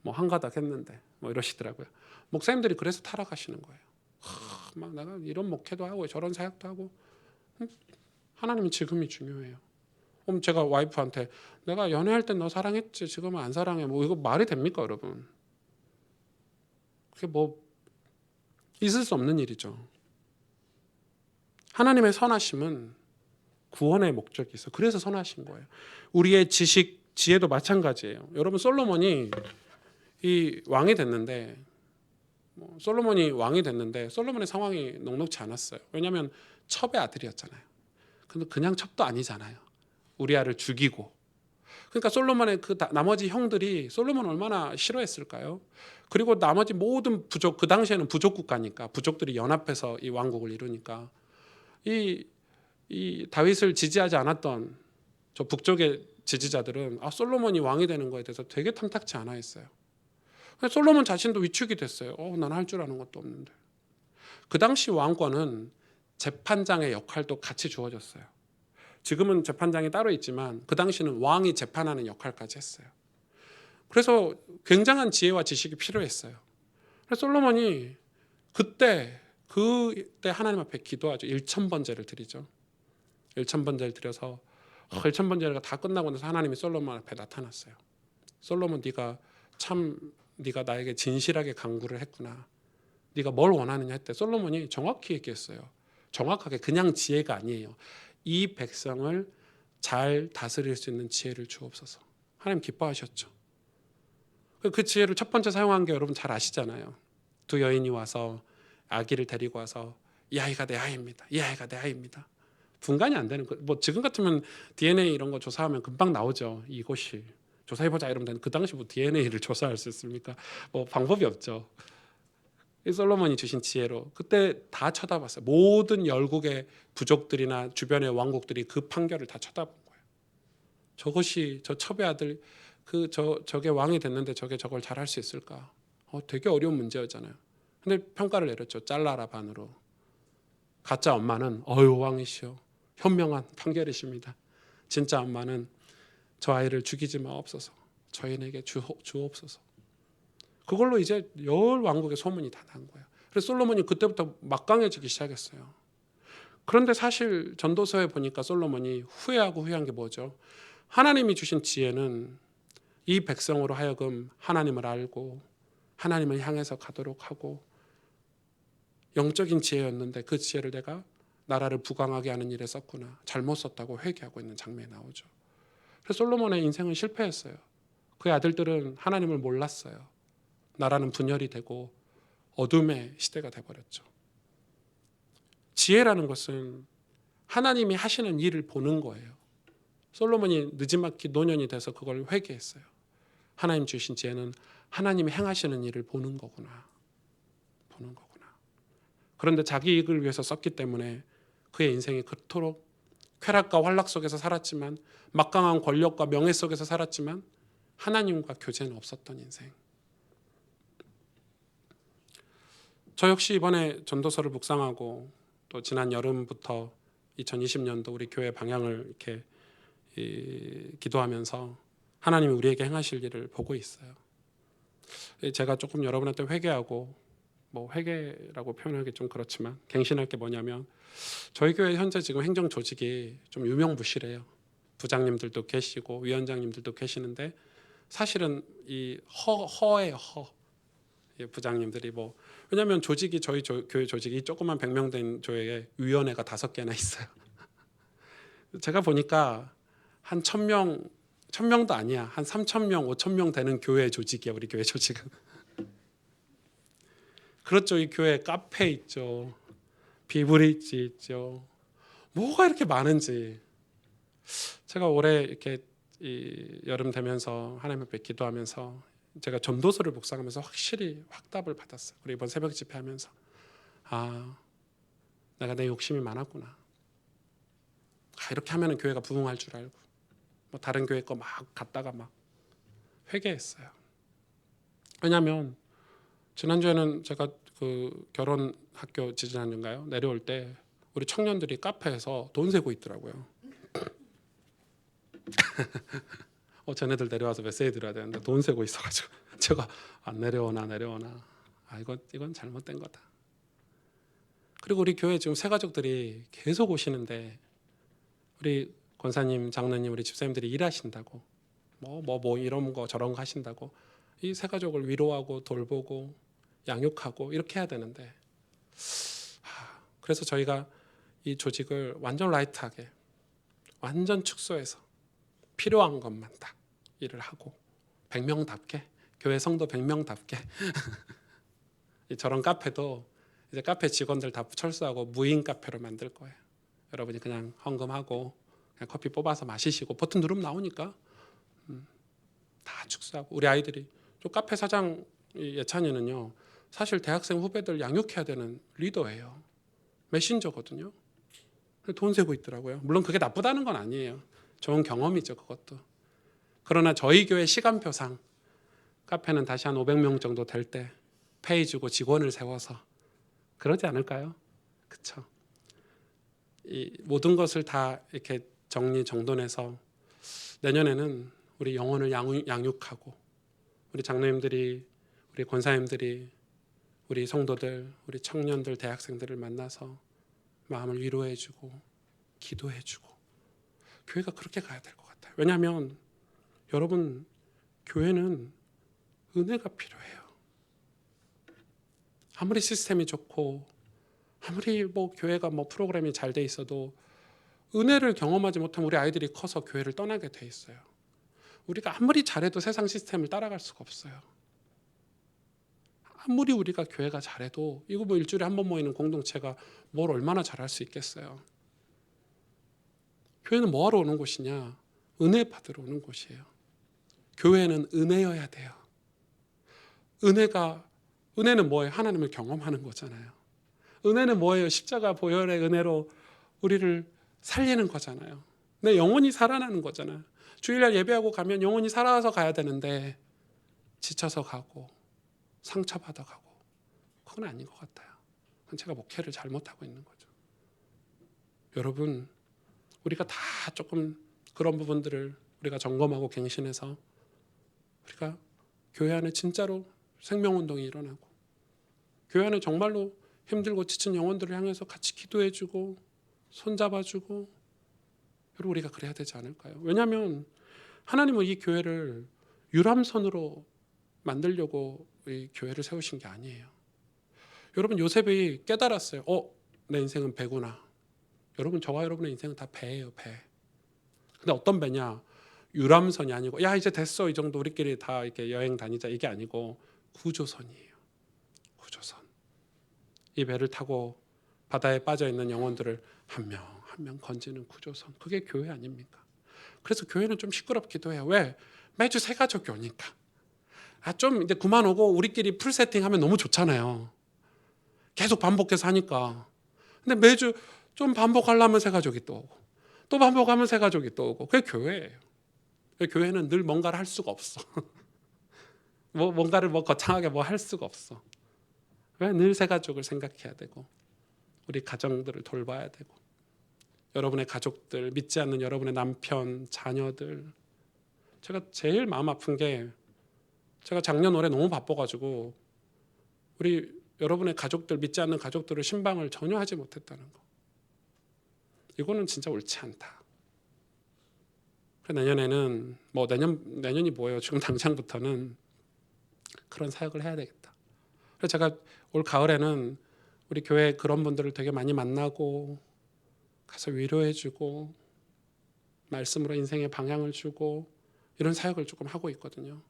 한가닥 했는데 이러시더라고요. 목사님들이 그래서 타락하시는 거예요. 막 내가 이런 목회도 하고 저런 사역도 하고. 하나님은 지금이 중요해요. 그럼 제가 와이프한테 내가 연애할 땐 너 사랑했지 지금은 안 사랑해, 이거 말이 됩니까 여러분? 그게 있을 수 없는 일이죠. 하나님의 선하심은 구원의 목적이 있어요. 그래서 선하신 거예요. 우리의 지식, 지혜도 마찬가지예요. 여러분 솔로몬이 왕이 됐는데 솔로몬의 상황이 녹록지 않았어요. 왜냐하면 첩의 아들이었잖아요. 근데 그냥 첩도 아니잖아요. 우리아를 죽이고. 그러니까 솔로몬의 나머지 형들이 솔로몬을 얼마나 싫어했을까요? 그리고 나머지 모든 부족, 그 당시에는 부족 국가니까 부족들이 연합해서 이 왕국을 이루니까 이 이 다윗을 지지하지 않았던 저 북쪽의 지지자들은 솔로몬이 왕이 되는 거에 대해서 되게 탐탁치 않아 했어요. 솔로몬 자신도 위축이 됐어요. 난 할 줄 아는 것도 없는데. 그 당시 왕권은 재판장의 역할도 같이 주어졌어요. 지금은 재판장이 따로 있지만 그 당시는 왕이 재판하는 역할까지 했어요. 그래서 굉장한 지혜와 지식이 필요했어요. 그래서 솔로몬이 그때 하나님 앞에 기도하죠. 1,000번제를 드리죠. 1,000번제를 드려서 1,000번제가 다 끝나고 나서 하나님이 솔로몬 앞에 나타났어요. 솔로몬, 네가 나에게 진실하게 간구를 했구나. 네가 뭘 원하느냐 했대. 솔로몬이 정확히 얘기했어요. 정확하게, 그냥 지혜가 아니에요. 이 백성을 잘 다스릴 수 있는 지혜를 주옵소서. 하나님 기뻐하셨죠. 그 지혜를 첫 번째 사용한 게 여러분 잘 아시잖아요. 두 여인이 와서 아기를 데리고 와서 이 아이가 내 아이입니다. 이 아이가 내 아이입니다. 분간이 안 되는 거. 뭐 지금 같으면 DNA 이런 거 조사하면 금방 나오죠. 이것이 조사해보자 이러면 되는. 그 당시 뭐 DNA를 조사할 수 있습니까? 뭐 방법이 없죠. 이 솔로몬이 주신 지혜로 그때 다 쳐다봤어요. 모든 열국의 부족들이나 주변의 왕국들이 그 판결을 다 쳐다본 거예요. 저것이 저 첩의 아들 저게 왕이 됐는데 저걸 잘할 수 있을까? 되게 어려운 문제였잖아요. 근데 평가를 내렸죠. 잘라라 반으로. 가짜 엄마는 왕이시여 현명한 판결이십니다. 진짜 엄마는 저 아이를 죽이지 마옵소서. 저희에게 주옵소서. 그걸로 이제 열 왕국의 소문이 다 난 거예요. 그래서 솔로몬이 그때부터 막강해지기 시작했어요. 그런데 사실 전도서에 보니까 솔로몬이 후회한 게 뭐죠? 하나님이 주신 지혜는 이 백성으로 하여금 하나님을 알고 하나님을 향해서 가도록 하고 영적인 지혜였는데 그 지혜를 내가 나라를 부강하게 하는 일에 썼구나. 잘못 썼다고 회개하고 있는 장면이 나오죠. 그래서 솔로몬의 인생은 실패했어요. 그의 아들들은 하나님을 몰랐어요. 나라는 분열이 되고 어둠의 시대가 돼버렸죠. 지혜라는 것은 하나님이 하시는 일을 보는 거예요. 솔로몬이 느지막이 노년이 돼서 그걸 회개했어요. 하나님 주신 지혜는 하나님이 행하시는 일을 보는 거구나. 그런데 자기 이익을 위해서 썼기 때문에 그의 인생이 그토록 쾌락과 환락 속에서 살았지만, 막강한 권력과 명예 속에서 살았지만 하나님과 교제는 없었던 인생. 저 역시 이번에 전도서를 묵상하고 또 지난 여름부터 2020년도 우리 교회 방향을 이렇게 기도하면서 하나님이 우리에게 행하실 일을 보고 있어요. 제가 조금 여러분한테 회개하고, 회개라고 표현하기 좀 그렇지만 갱신할 게 뭐냐면, 저희 교회 현재 지금 행정 조직이 좀 유명무실해요. 부장님들도 계시고 위원장님들도 계시는데 사실은 이 허예요. 부장님들이 왜냐하면 조직이 저희 교회 조직이 조그만 100명 된 교회에 위원회가 5개나 있어요. 제가 보니까 한 1,000명도 아니야. 한 3,000명, 5,000명 되는 교회 조직이야. 우리 교회 조직은. 그렇죠. 이 교회 카페 있죠. 비브리지 있죠. 뭐가 이렇게 많은지. 제가 올해 이렇게 여름 되면서 하나님 앞에 기도하면서 제가 전도서를 묵상하면서 확실히 확답을 받았어요. 그리고 이번 새벽 집회하면서 내가 내 욕심이 많았구나. 이렇게 하면 교회가 부흥할 줄 알고 다른 교회 거 막 갔다가 막 회개했어요. 왜냐하면 지난주에는 제가 그 결혼 학교 지지난주인가요? 내려올 때 우리 청년들이 카페에서 돈 세고 있더라고요. 쟤네들 내려와서 메시지 드려야 되는데 돈 세고 있어가지고 제가 안 내려오나. 이건 잘못된 거다. 그리고 우리 교회 지금 새가족들이 계속 오시는데 우리 권사님, 장로님, 우리 집사님들이 일하신다고 이런 거 저런 거 하신다고 이 새가족을 위로하고 돌보고 양육하고 이렇게 해야 되는데, 그래서 저희가 이 조직을 완전 라이트하게, 완전 축소해서 필요한 것만 딱 일을 하고 100명답게, 교회 성도 100명답게 저런 카페도 이제 카페 직원들 다 철수하고 무인 카페로 만들 거예요. 여러분이 그냥 헌금하고 그냥 커피 뽑아서 마시시고 버튼 누르면 나오니까 다 축소하고. 우리 아이들이 저 카페 사장 예찬이는요, 사실 대학생 후배들 양육해야 되는 리더예요. 메신저거든요. 돈 세고 있더라고요. 물론 그게 나쁘다는 건 아니에요. 좋은 경험이죠, 그것도. 그러나 저희 교회 시간표상 카페는 다시 한 500명 정도 될 때 페이 주고 직원을 세워서 그러지 않을까요? 그렇죠. 이 모든 것을 다 이렇게 정리정돈해서 내년에는 우리 영혼을 양육하고 우리 장로님들이, 우리 권사님들이, 우리 성도들, 우리 청년들, 대학생들을 만나서 마음을 위로해주고 기도해주고 교회가 그렇게 가야 될 것 같아요. 왜냐하면 여러분, 교회는 은혜가 필요해요. 아무리 시스템이 좋고 아무리 뭐 교회가 뭐 프로그램이 잘 돼 있어도 은혜를 경험하지 못하면 우리 아이들이 커서 교회를 떠나게 돼 있어요. 우리가 아무리 잘해도 세상 시스템을 따라갈 수가 없어요. 아무리 우리가 교회가 잘해도 이거 뭐 일주일에 한 번 모이는 공동체가 뭘 얼마나 잘할 수 있겠어요. 교회는 뭐하러 오는 곳이냐? 은혜 받으러 오는 곳이에요. 교회는 은혜여야 돼요. 은혜는 뭐예요? 하나님을 경험하는 거잖아요. 은혜는 뭐예요? 십자가 보혈의 은혜로 우리를 살리는 거잖아요. 내 영혼이 살아나는 거잖아요. 주일날 예배하고 가면 영혼이 살아서 가야 되는데 지쳐서 가고 상처받아 가고 그건 아닌 것 같아요. 그건 제가 목회를 잘못하고 있는 거죠. 여러분, 우리가 다 조금 그런 부분들을 우리가 점검하고 갱신해서 우리가 교회 안에 진짜로 생명운동이 일어나고 교회 안에 정말로 힘들고 지친 영혼들을 향해서 같이 기도해주고 손잡아주고 여러분, 우리가 그래야 되지 않을까요? 왜냐하면 하나님은 이 교회를 유람선으로 만들려고 이 교회를 세우신 게 아니에요. 여러분, 요셉이 깨달았어요. 내 인생은 배구나. 여러분, 저와 여러분의 인생은 다 배예요, 배. 근데 어떤 배냐? 유람선이 아니고 야 이제 됐어, 이 정도 우리끼리 다 이렇게 여행 다니자, 이게 아니고 구조선이에요. 구조선. 이 배를 타고 바다에 빠져 있는 영혼들을 한 명 한 명 건지는 구조선. 그게 교회 아닙니까? 그래서 교회는 좀 시끄럽기도 해요. 왜? 매주 새 가족이 오니까. 좀 이제 그만 오고 우리끼리 풀 세팅하면 너무 좋잖아요. 계속 반복해서 하니까. 근데 매주 좀 반복하려면 새 가족이 또 오고 또 반복하면 새 가족이 또 오고. 그게 교회예요. 교회는 늘 뭔가를 할 수가 없어. 뭔가를 거창하게 할 수가 없어. 왜? 늘 새 가족을 생각해야 되고 우리 가정들을 돌봐야 되고 여러분의 가족들, 믿지 않는 여러분의 남편, 자녀들. 제가 제일 마음 아픈 게 제가 작년 올해 너무 바빠가지고 우리 여러분의 가족들, 믿지 않는 가족들을 신방을 전혀 하지 못했다는 거. 이거는 진짜 옳지 않다. 내년에는 내년이 뭐예요? 지금 당장부터는 그런 사역을 해야 되겠다. 그래서 제가 올 가을에는 우리 교회 그런 분들을 되게 많이 만나고 가서 위로해주고 말씀으로 인생의 방향을 주고 이런 사역을 조금 하고 있거든요.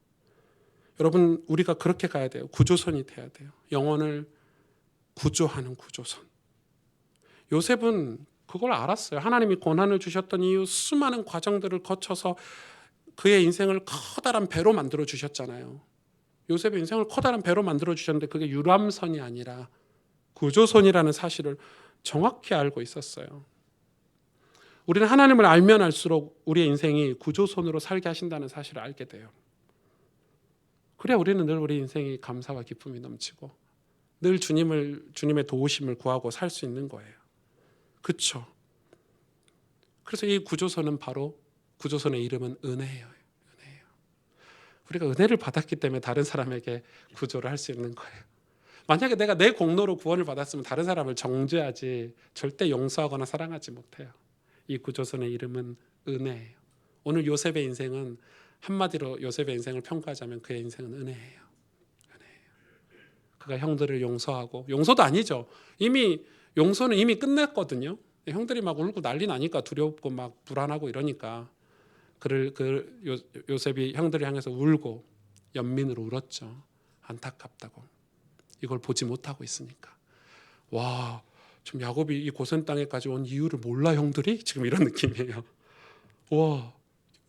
여러분, 우리가 그렇게 가야 돼요. 구조선이 돼야 돼요. 영혼을 구조하는 구조선. 요셉은 그걸 알았어요. 하나님이 고난을 주셨던 이유 수많은 과정들을 거쳐서 그의 인생을 커다란 배로 만들어 주셨잖아요. 요셉의 인생을 커다란 배로 만들어 주셨는데 그게 유람선이 아니라 구조선이라는 사실을 정확히 알고 있었어요. 우리는 하나님을 알면 알수록 우리의 인생이 구조선으로 살게 하신다는 사실을 알게 돼요. 그래야 우리는 늘 우리 인생이 감사와 기쁨이 넘치고 늘 주님의 도우심을 구하고 살 수 있는 거예요. 그렇죠? 그래서 이 구조선은 바로 구조선의 이름은 은혜예요. 은혜예요. 우리가 은혜를 받았기 때문에 다른 사람에게 구조를 할 수 있는 거예요. 만약에 내가 내 공로로 구원을 받았으면 다른 사람을 정죄하지 절대 용서하거나 사랑하지 못해요. 이 구조선의 이름은 은혜예요. 오늘 요셉의 인생은 한마디로 요셉의 인생을 평가하자면 그의 인생은 은혜예요. 은혜예요. 그가 형들을 용서하고, 용서도 아니죠. 용서는 이미 끝냈거든요. 형들이 막 울고 난리 나니까 두렵고 막 불안하고 이러니까 요셉이 형들을 향해서 울고 연민으로 울었죠. 안타깝다고. 이걸 보지 못하고 있으니까. 와, 지금 야곱이 이 고센 땅에까지 온 이유를 몰라 형들이? 지금 이런 느낌이에요. 와,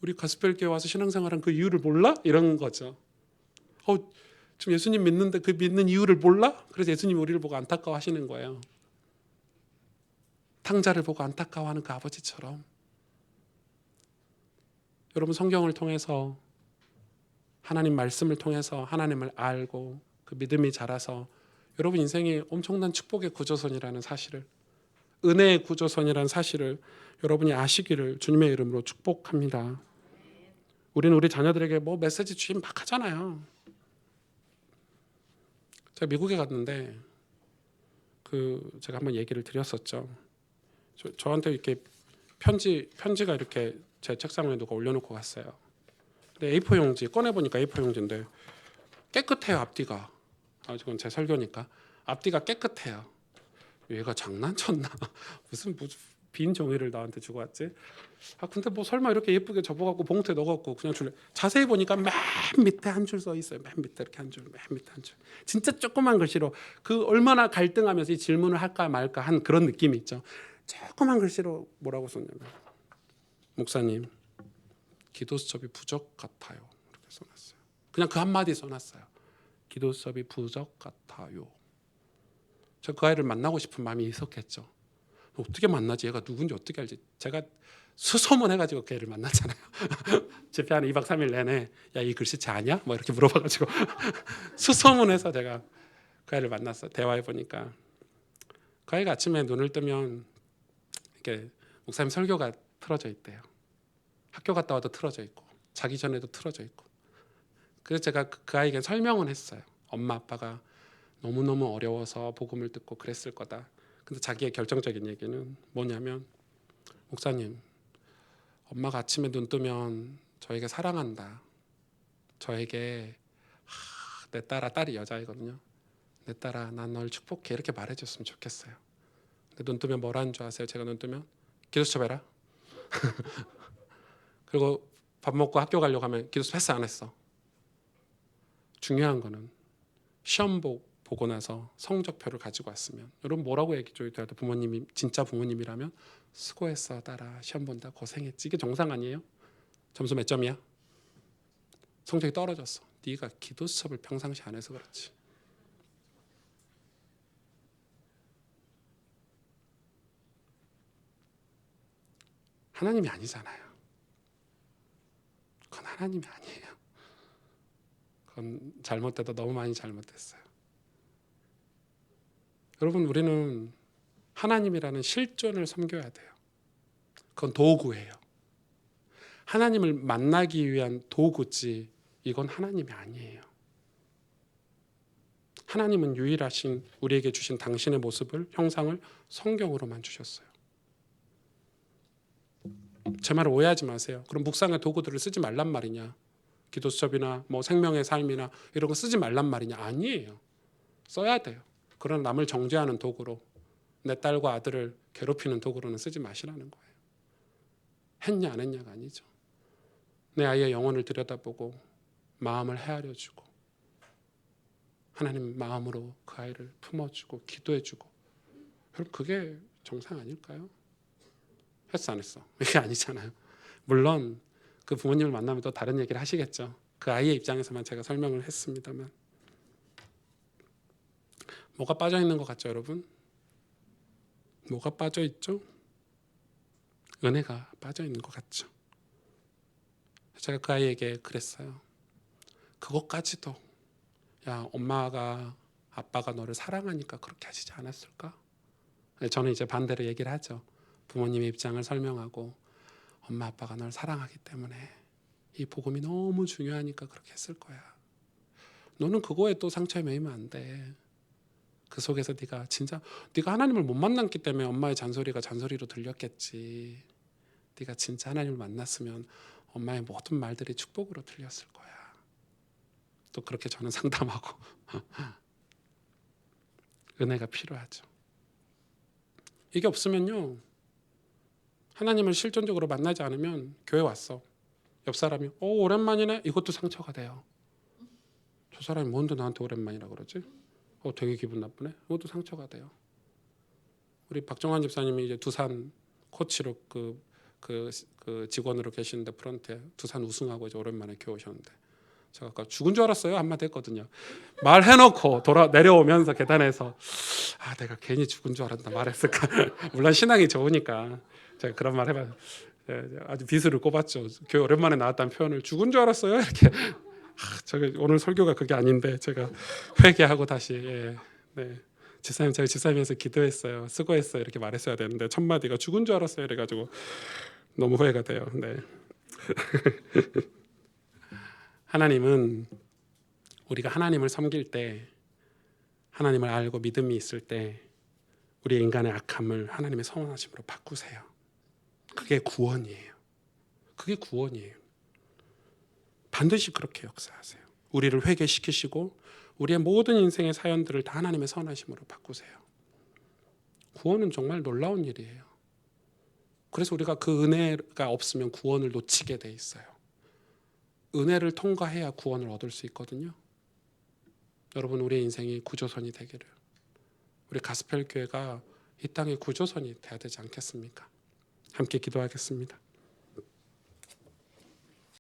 우리 가스펠교회 와서 신앙생활한 그 이유를 몰라? 이런 거죠. 지금 예수님 믿는데 그 믿는 이유를 몰라? 그래서 예수님이 우리를 보고 안타까워하시는 거예요. 탕자를 보고 안타까워하는 그 아버지처럼 여러분 성경을 통해서 하나님 말씀을 통해서 하나님을 알고 그 믿음이 자라서 여러분 인생이 엄청난 축복의 구조선이라는 사실을 은혜의 구조선이라는 사실을 여러분이 아시기를 주님의 이름으로 축복합니다. 우리는 우리 자녀들에게 뭐 메시지 주임 막 하잖아요. 제가 미국에 갔는데 제가 한번 얘기를 드렸었죠. 저한테 이렇게 편지가 이렇게 제 책상 위에 누가 올려놓고 갔어요. 근데 A4 용지 꺼내보니까 A4 용지인데 깨끗해요. 앞뒤가. 이건 제 설교니까 앞뒤가 깨끗해요. 얘가 장난쳤나? 무슨 빈 종이를 나한테 주고 왔지? 근데 뭐 설마 이렇게 예쁘게 접어갖고 봉투에 넣어갖고 그냥 줄래? 자세히 보니까 맨 밑에 한 줄 써 있어요. 맨 밑에 이렇게 한 줄, 맨 밑에 한 줄. 진짜 조그만 글씨로 그 얼마나 갈등하면서 이 질문을 할까 말까 한 그런 느낌이 있죠. 조그만 글씨로 뭐라고 썼냐면 목사님 기도 수첩이 부적 같아요. 이렇게 써놨어요. 그냥 그 한마디 써놨어요. 기도 수첩이 부적 같아요. 저 그 아이를 만나고 싶은 마음이 있었겠죠. 어떻게 만나지? 얘가 누군지 어떻게 알지? 제가 수소문해가지고 그 애를 만났잖아요. 집회하는 2박 3일 내내 야, 이 글씨체 아냐? 뭐 이렇게 물어봐가지고 수소문해서 제가 그 아이를 만났어요. 대화해보니까 그 아이가 아침에 눈을 뜨면 이렇게 목사님 설교가 틀어져 있대요. 학교 갔다 와도 틀어져 있고 자기 전에도 틀어져 있고. 그래서 제가 그 아이에게 설명은 했어요. 엄마 아빠가 너무너무 어려워서 복음을 듣고 그랬을 거다. 근데 자기의 결정적인 얘기는 뭐냐면 목사님 엄마가 아침에 눈 뜨면 저에게 사랑한다. 저에게 내 딸이 여자이거든요. 내 딸아 난 널 축복해 이렇게 말해줬으면 좋겠어요. 근데 눈 뜨면 뭐라는 줄 아세요? 제가 눈 뜨면 기도수첩 해라. 그리고 밥 먹고 학교 가려고 하면 기도수첩 했어 안 했어? 중요한 거는 시험 보고 나서 성적표를 가지고 왔으면 여러분 뭐라고 얘기해줘야 돼요? 부모님이 진짜 부모님이라면 수고했어 딸아 시험 본다 고생했지. 이게 정상 아니에요? 점수 몇 점이야? 성적이 떨어졌어. 네가 기도 수첩을 평상시 안 해서 그렇지. 하나님이 아니잖아요. 그건 하나님이 아니에요. 그건 잘못돼도 너무 많이 잘못됐어요. 여러분 우리는 하나님이라는 실존을 섬겨야 돼요. 그건 도구예요. 하나님을 만나기 위한 도구지 이건 하나님이 아니에요. 하나님은 유일하신 우리에게 주신 당신의 모습을 형상을 성경으로만 주셨어요. 제 말을 오해하지 마세요. 그럼 묵상의 도구들을 쓰지 말란 말이냐? 기도수첩이나 뭐 생명의 삶이나 이런 거 쓰지 말란 말이냐? 아니에요. 써야 돼요. 그런 남을 정죄하는 도구로 내 딸과 아들을 괴롭히는 도구로는 쓰지 마시라는 거예요. 했냐 안 했냐가 아니죠. 내 아이의 영혼을 들여다보고 마음을 헤아려주고 하나님 마음으로 그 아이를 품어주고 기도해주고 여러분 그게 정상 아닐까요? 했어 안 했어? 이게 아니잖아요. 물론 그 부모님을 만나면 또 다른 얘기를 하시겠죠. 그 아이의 입장에서만 제가 설명을 했습니다만 뭐가 빠져 있는 것 같죠 여러분? 뭐가 빠져 있죠? 은혜가 빠져 있는 것 같죠. 제가 그 아이에게 그랬어요. 그것까지도 야 엄마가 아빠가 너를 사랑하니까 그렇게 하시지 않았을까? 저는 이제 반대로 얘기를 하죠. 부모님의 입장을 설명하고 엄마 아빠가 널 사랑하기 때문에 이 복음이 너무 중요하니까 그렇게 했을 거야. 너는 그거에 또 상처에 매이면 안 돼. 그 속에서 네가 하나님을 못 만났기 때문에 엄마의 잔소리가 잔소리로 들렸겠지. 네가 진짜 하나님을 만났으면 엄마의 모든 말들이 축복으로 들렸을 거야. 또 그렇게 저는 상담하고 은혜가 필요하죠. 이게 없으면요 하나님을 실존적으로 만나지 않으면 교회 왔어 옆 사람이 오랜만이네 이것도 상처가 돼요. 저 사람이 뭔데 나한테 오랜만이라 그러지? 되게 기분 나쁘네. 이것도 상처가 돼요. 우리 박정환 집사님이 이제 두산 코치로 그 직원으로 계시는데 프런트에 두산 우승하고 이제 오랜만에 교회 오셨는데 제가 아까 죽은 줄 알았어요 한마디 했거든요. 말해놓고 내려오면서 계단에서 내가 괜히 죽은 줄 알았나 말했을까. 물론 신앙이 좋으니까 제가 그런 말 해봐요. 아주 비수를 꼽았죠. 교회 오랜만에 나왔다는 표현을 죽은 줄 알았어요 이렇게. 제가 오늘 설교가 그게 아닌데 제가 회개하고 다시 네. 집사님 제가 집사님에서 기도했어요. 수고했어요 이렇게 말했어야 되는데 첫 마디가 죽은 줄 알았어요 이래가지고 너무 후회가 돼요. 네. 하나님은 우리가 하나님을 섬길 때, 하나님을 알고 믿음이 있을 때 우리의 인간의 악함을 하나님의 선하심으로 바꾸세요. 그게 구원이에요. 그게 구원이에요. 반드시 그렇게 역사하세요. 우리를 회개시키시고 우리의 모든 인생의 사연들을 다 하나님의 선하심으로 바꾸세요. 구원은 정말 놀라운 일이에요. 그래서 우리가 그 은혜가 없으면 구원을 놓치게 돼 있어요. 은혜를 통과해야 구원을 얻을 수 있거든요. 여러분 우리의 인생이 구조선이 되기를, 우리 가스펠 교회가 이 땅의 구조선이 돼야 되지 않겠습니까? 함께 기도하겠습니다.